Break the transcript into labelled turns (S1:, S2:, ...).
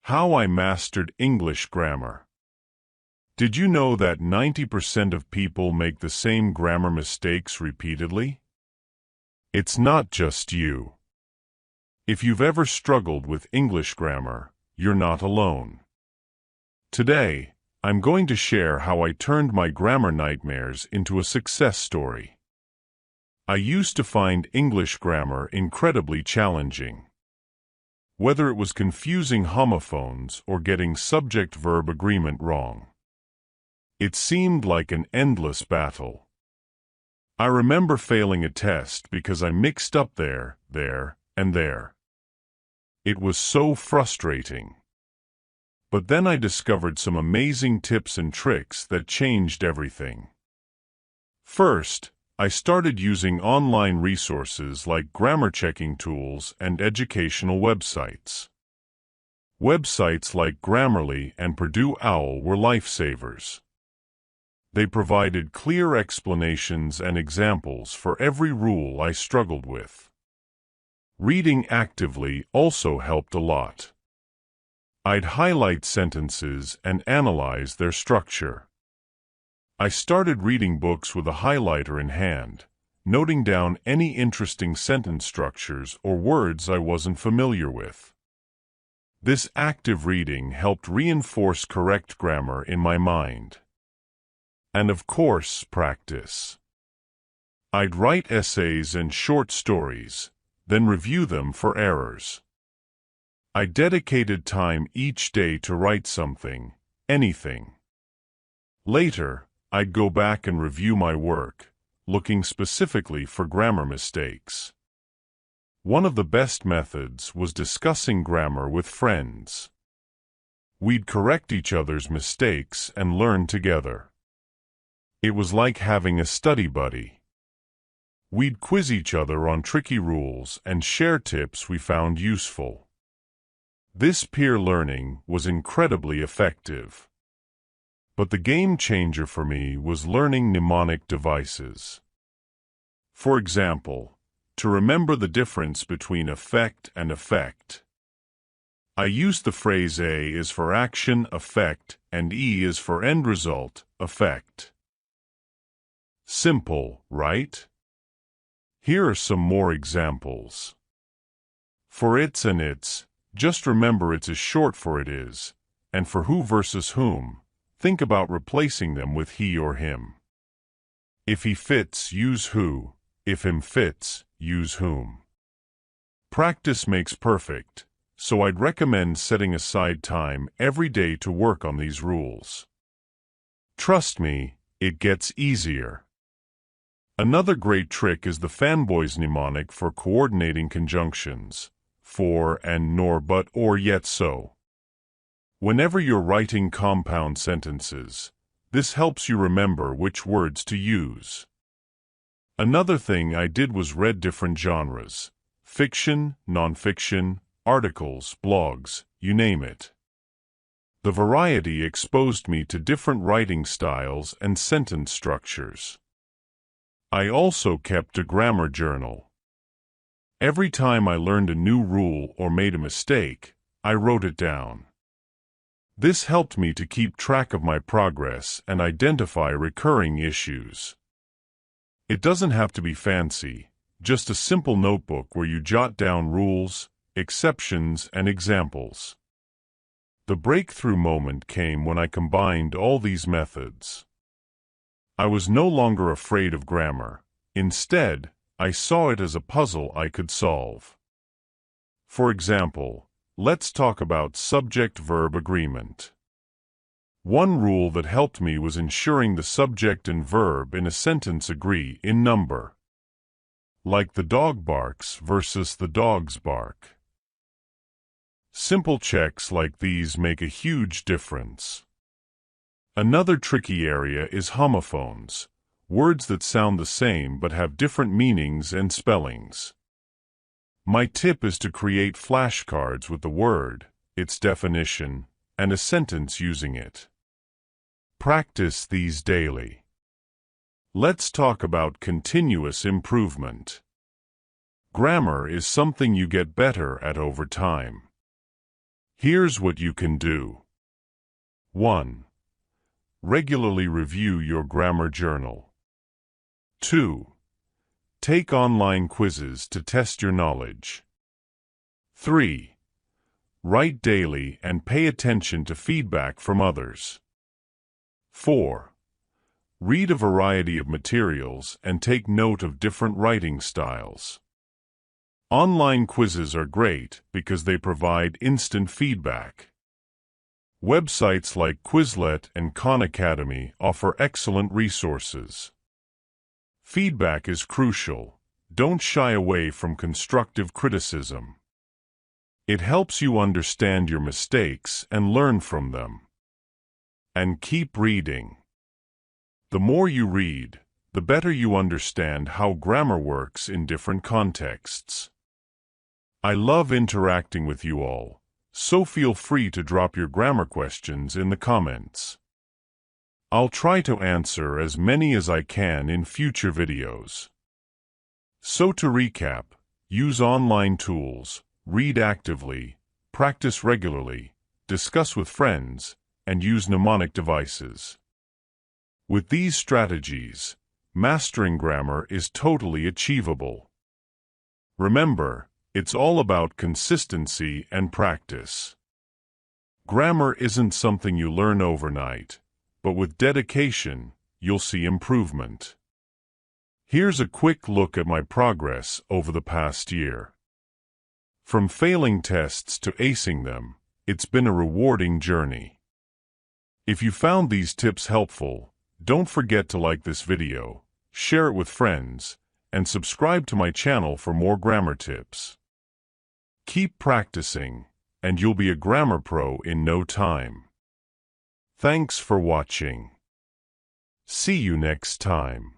S1: How I mastered English grammar. Did you know that 90% of people make the same grammar mistakes repeatedly? It's not just you. If you've ever struggled with English grammar, you're not alone. Today, I'm going to share how I turned my grammar nightmares into a success story. I used to find English grammar incredibly challenging. Whether it was confusing homophones or getting subject-verb agreement wrong. It seemed like an endless battle. I remember failing a test because I mixed up there, and there. It was so frustrating. But then I discovered some amazing tips and tricks that changed everything. First, I started using online resources like grammar checking tools and educational websites. Websites like Grammarly and Purdue OWL were lifesavers. They provided clear explanations and examples for every rule I struggled with. Reading actively also helped a lot. I'd highlight sentences and analyze their structure. I started reading books with a highlighter in hand, noting down any interesting sentence structures or words I wasn't familiar with. This active reading helped reinforce correct grammar in my mind. And of course, practice. I'd write essays and short stories, then review them for errors. I dedicated time each day to write something, anything. Later, I'd go back and review my work, looking specifically for grammar mistakes. One of the best methods was discussing grammar with friends. We'd correct each other's mistakes and learn together. It was like having a study buddy. We'd quiz each other on tricky rules and share tips we found useful. This peer learning was incredibly effective. But the game changer for me was learning mnemonic devices. For example, to remember the difference between effect and effect. I used the phrase A is for action, effect, and E is for end result, effect. Simple, right? Here are some more examples. For it's and its, just remember it's is short for it is, and for who versus whom, think about replacing them with he or him. If he fits, use who. If him fits, use whom. Practice makes perfect, so I'd recommend setting aside time every day to work on these rules. Trust me, it gets easier. Another great trick is the fanboys mnemonic for coordinating conjunctions, for and nor but or yet so. Whenever you're writing compound sentences, this helps you remember which words to use. Another thing I did was read different genres: fiction, nonfiction, articles, blogs, you name it. The variety exposed me to different writing styles and sentence structures. I also kept a grammar journal. Every time I learned a new rule or made a mistake, I wrote it down. This helped me to keep track of my progress and identify recurring issues. It doesn't have to be fancy, just a simple notebook where you jot down rules, exceptions, and examples. The breakthrough moment came when I combined all these methods. I was no longer afraid of grammar. Instead, I saw it as a puzzle I could solve. For example, let's talk about subject-verb agreement. One rule that helped me was ensuring the subject and verb in a sentence agree in number. Like the dog barks versus the dogs bark. Simple checks like these make a huge difference. Another tricky area is homophones, words that sound the same but have different meanings and spellings. My tip is to create flashcards with the word, its definition, and a sentence using it. Practice these daily. Let's talk about continuous improvement. Grammar is something you get better at over time. Here's what you can do. 1. Regularly review your grammar journal. 2. Take online quizzes to test your knowledge. 3. Write daily and pay attention to feedback from others. 4. Read a variety of materials and take note of different writing styles. Online quizzes are great because they provide instant feedback. Websites like Quizlet and Khan Academy offer excellent resources. Feedback is crucial. Don't shy away from constructive criticism. It helps you understand your mistakes and learn from them. And keep reading. The more you read, the better you understand how grammar works in different contexts. I love interacting with you all, so feel free to drop your grammar questions in the comments. I'll try to answer as many as I can in future videos. So to recap, use online tools, read actively, practice regularly, discuss with friends, and use mnemonic devices. With these strategies, mastering grammar is totally achievable. Remember, it's all about consistency and practice. Grammar isn't something you learn overnight, but with dedication, you'll see improvement. Here's a quick look at my progress over the past year. From failing tests to acing them, it's been a rewarding journey. If you found these tips helpful, don't forget to like this video, share it with friends, and subscribe to my channel for more grammar tips. Keep practicing, and you'll be a grammar pro in no time. Thanks for watching. See you next time.